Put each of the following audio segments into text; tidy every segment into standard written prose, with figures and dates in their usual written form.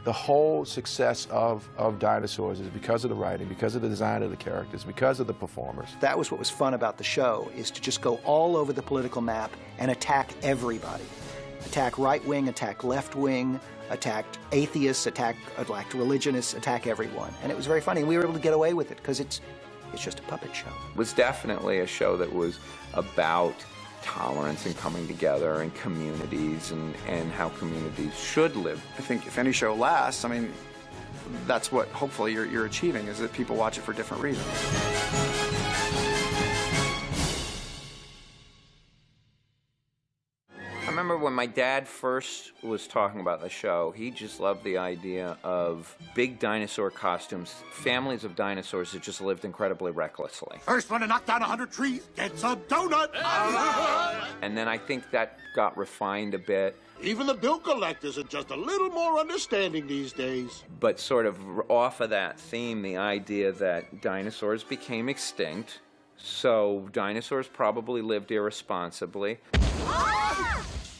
The whole success of Dinosaurs is because of the writing, because of the design of the characters, because of the performers. That was what was fun about the show, is to just go all over the political map and attack everybody. Attack right wing, attack left wing, attack atheists, attack religionists, attack everyone. And it was very funny. We were able to get away with it because it's just a puppet show. It was definitely a show that was about tolerance and coming together and communities and how communities should live. I think if any show lasts, I mean, that's what hopefully you're achieving, is that people watch it for different reasons. I remember when my dad first was talking about the show, he just loved the idea of big dinosaur costumes, families of dinosaurs that just lived incredibly recklessly. First one to knock down 100 trees gets a donut. And then I think that got refined a bit. Even the bill collectors are just a little more understanding these days. But sort of off of that theme, the idea that dinosaurs became extinct, so dinosaurs probably lived irresponsibly.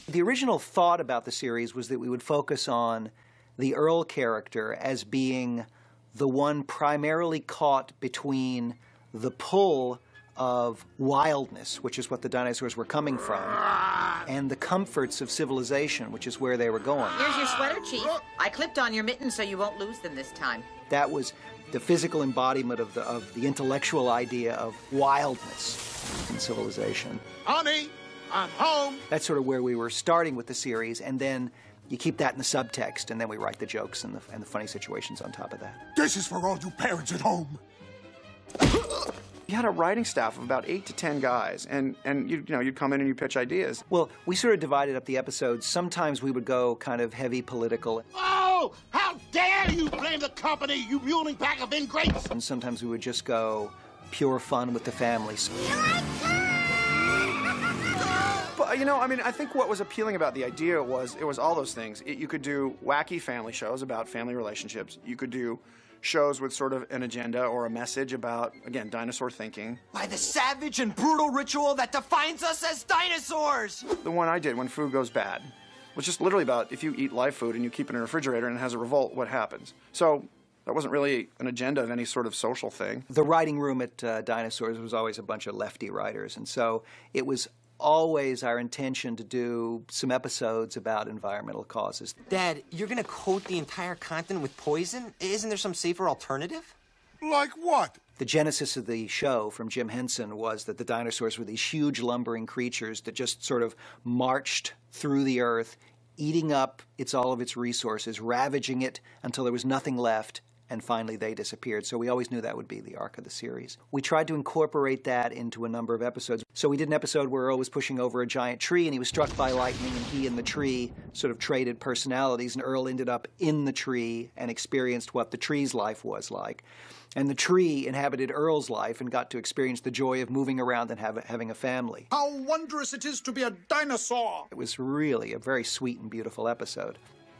The original thought about the series was that we would focus on the Earl character as being the one primarily caught between the pull of wildness, which is what the dinosaurs were coming from, and the comforts of civilization, which is where they were going. Here's your sweater, Chief. I clipped on your mittens so you won't lose them this time. That was the physical embodiment of the intellectual idea of wildness in civilization. Honey, I'm home. That's sort of where we were starting with the series, and then you keep that in the subtext, and then we write the jokes and the funny situations on top of that. This is for all you parents at home. You had a writing staff of about 8 to 10 guys, and you'd come in and you pitch ideas. Well, we sort of divided up the episodes. Sometimes we would go kind of heavy political. Oh, how dare you blame the company, you mewling pack of ingrates! And sometimes we would just go pure fun with the families. But, you know, I mean, I think what was appealing about the idea was it was all those things. You could do wacky family shows about family relationships. You could do shows with sort of an agenda or a message about, again, dinosaur thinking. By the savage and brutal ritual that defines us as dinosaurs! The one I did, When Food Goes Bad, was just literally about if you eat live food and you keep it in a refrigerator and it has a revolt, what happens? So that wasn't really an agenda of any sort of social thing. The writing room at Dinosaurs was always a bunch of lefty writers, and so it was always our intention to do some episodes about environmental causes. Dad, you're gonna coat the entire continent with poison? Isn't there some safer alternative? Like what? The genesis of the show from Jim Henson was that the dinosaurs were these huge lumbering creatures that just sort of marched through the earth, eating up all of its resources, ravaging it until there was nothing left, and finally they disappeared. So we always knew that would be the arc of the series. We tried to incorporate that into a number of episodes. So we did an episode where Earl was pushing over a giant tree and he was struck by lightning, and he and the tree sort of traded personalities, and Earl ended up in the tree and experienced what the tree's life was like. And the tree inhabited Earl's life and got to experience the joy of moving around and having a family. How wondrous it is to be a dinosaur! It was really a very sweet and beautiful episode.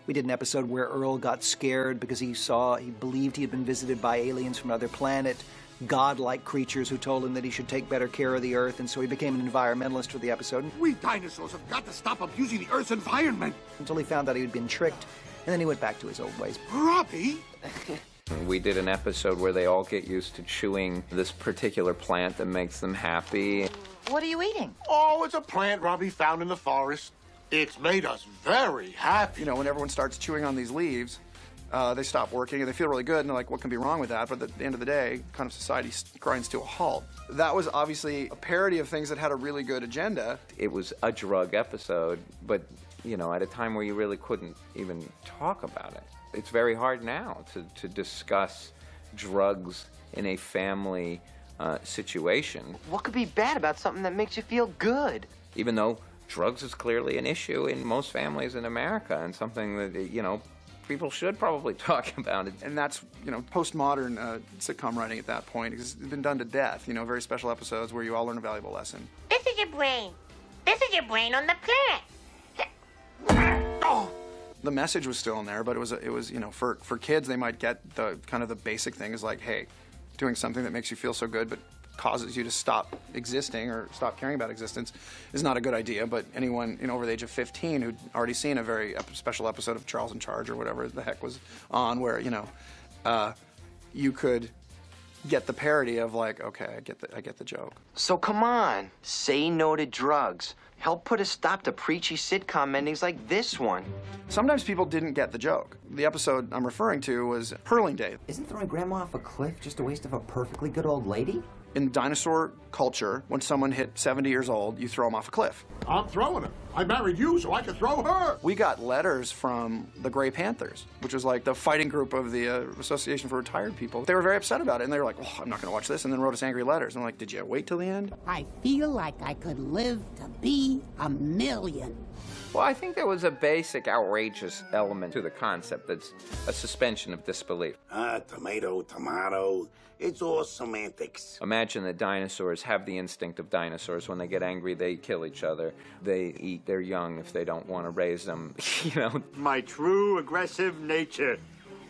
We did an episode where Earl got scared because he believed he had been visited by aliens from another planet, godlike creatures who told him that he should take better care of the Earth, and so he became an environmentalist for the episode. We dinosaurs have got to stop abusing the Earth's environment! Until he found out he had been tricked, and then he went back to his old ways. Robbie? We did an episode where they all get used to chewing this particular plant that makes them happy. What are you eating? Oh, it's a plant Robbie found in the forest. It's made us very happy. You know, when everyone starts chewing on these leaves, they stop working and they feel really good, and they're like, what can be wrong with that? But at the end of the day, kind of society grinds to a halt. That was obviously a parody of things that had a really good agenda. It was a drug episode, but, you know, at a time where you really couldn't even talk about it. It's very hard now to discuss drugs in a family situation. What could be bad about something that makes you feel good? Even though drugs is clearly an issue in most families in America, and something that, you know, people should probably talk about it. And that's, you know, postmodern sitcom writing at that point. It's been done to death, you know, very special episodes where you all learn a valuable lesson. This is your brain. This is your brain on the planet. Oh! The message was still in there, but it was you know, for kids, they might get the kind of the basic thing is like, hey, doing something that makes you feel so good, but causes you to stop existing or stop caring about existence is not a good idea. But anyone, you know, over the age of 15 who'd already seen a very special episode of Charles in Charge or whatever the heck was on, where, you know, you could get the parody of like, okay, I get the joke. So come on, say no to drugs. Help put a stop to preachy sitcom endings like this one. Sometimes people didn't get the joke. The episode I'm referring to was Hurling Day. Isn't throwing Grandma off a cliff just a waste of a perfectly good old lady? In dinosaur culture, when someone hit 70 years old, you throw them off a cliff. I'm throwing her. I married you so I could throw her. We got letters from the Gray Panthers, which was like the fighting group of the Association for Retired People. They were very upset about it, and they were like, oh, I'm not going to watch this, and then wrote us angry letters. And I'm like, did you wait till the end? I feel like I could live to be a million. Well, I think there was a basic outrageous element to the concept that's a suspension of disbelief. Tomato, it's all semantics. Imagine that dinosaurs have the instinct of dinosaurs. When they get angry, they kill each other. They eat their young if they don't want to raise them, you know. My true aggressive nature.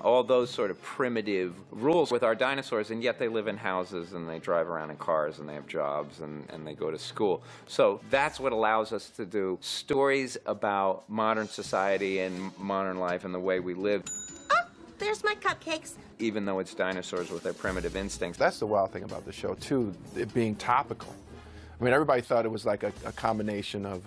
All those sort of primitive rules with our dinosaurs, and yet they live in houses and they drive around in cars and they have jobs and they go to school. So that's what allows us to do stories about modern society and modern life and the way we live. Oh, there's my cupcakes. Even though it's dinosaurs with their primitive instincts. That's the wild thing about the show, too, it being topical. I mean, everybody thought it was like a combination of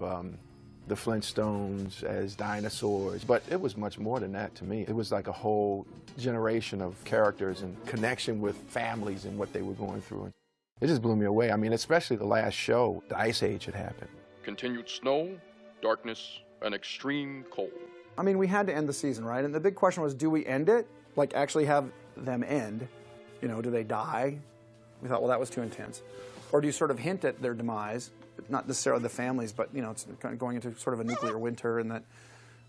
the Flintstones as dinosaurs, but it was much more than that to me. It was like a whole generation of characters and connection with families and what they were going through. It just blew me away. I mean, especially the last show, the Ice Age had happened. Continued snow, darkness, and extreme cold. I mean, we had to end the season, right? And the big question was, do we end it? Like, actually have them end? You know, do they die? We thought, well, that was too intense. Or do you sort of hint at their demise? Not necessarily the families, but, you know, it's kind of going into sort of a nuclear winter, and that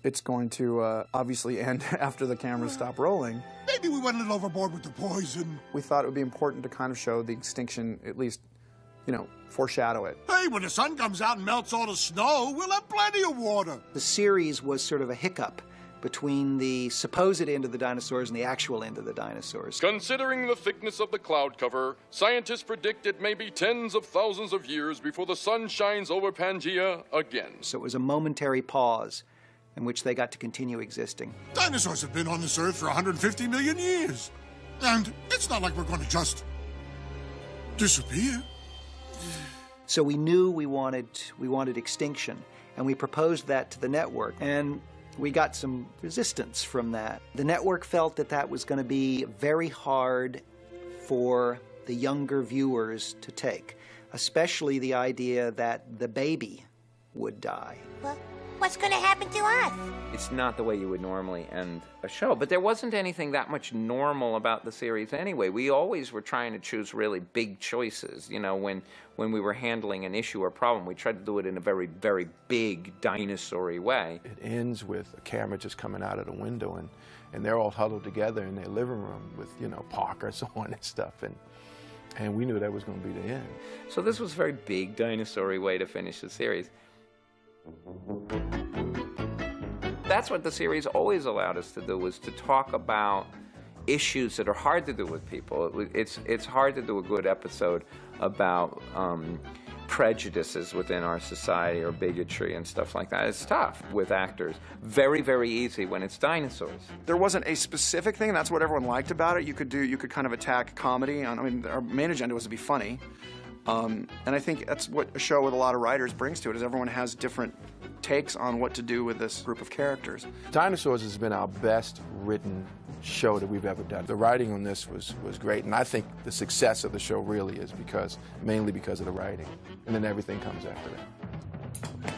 it's going to obviously end after the cameras stop rolling. Maybe we went a little overboard with the poison. We thought it would be important to kind of show the extinction, at least, you know, foreshadow it. Hey, when the sun comes out and melts all the snow, we'll have plenty of water. The series was sort of a hiccup between the supposed end of the dinosaurs and the actual end of the dinosaurs. Considering the thickness of the cloud cover, scientists predict it may be tens of thousands of years before the sun shines over Pangea again. So it was a momentary pause in which they got to continue existing. Dinosaurs have been on this earth for 150 million years. And it's not like we're going to just disappear. So we knew we wanted extinction, and we proposed that to the network. And we got some resistance from that. The network felt that that was going to be very hard for the younger viewers to take, especially the idea that the baby would die. Well, what's going to happen to us? It's not the way you would normally end a show, but there wasn't anything that much normal about the series anyway. We always were trying to choose really big choices. You know, when we were handling an issue or problem, we tried to do it in a very, very big dinosaur-y way. It ends with a camera just coming out of the window, and they're all huddled together in their living room with, you know, Parkers on and stuff, and we knew that was going to be the end. So this was a very big dinosaur-y way to finish the series. That's what the series always allowed us to do, was to talk about issues that are hard to do with people. It's hard to do a good episode about prejudices within our society or bigotry and stuff like that. It's tough with actors. Very, very easy when it's dinosaurs. There wasn't a specific thing, and that's what everyone liked about it. You could kind of attack comedy. I mean, our main agenda was to be funny. And I think that's what a show with a lot of writers brings to it, is everyone has different takes on what to do with this group of characters. Dinosaurs has been our best written show that we've ever done. The writing on this was great, and I think the success of the show really is mainly because of the writing, and then everything comes after that.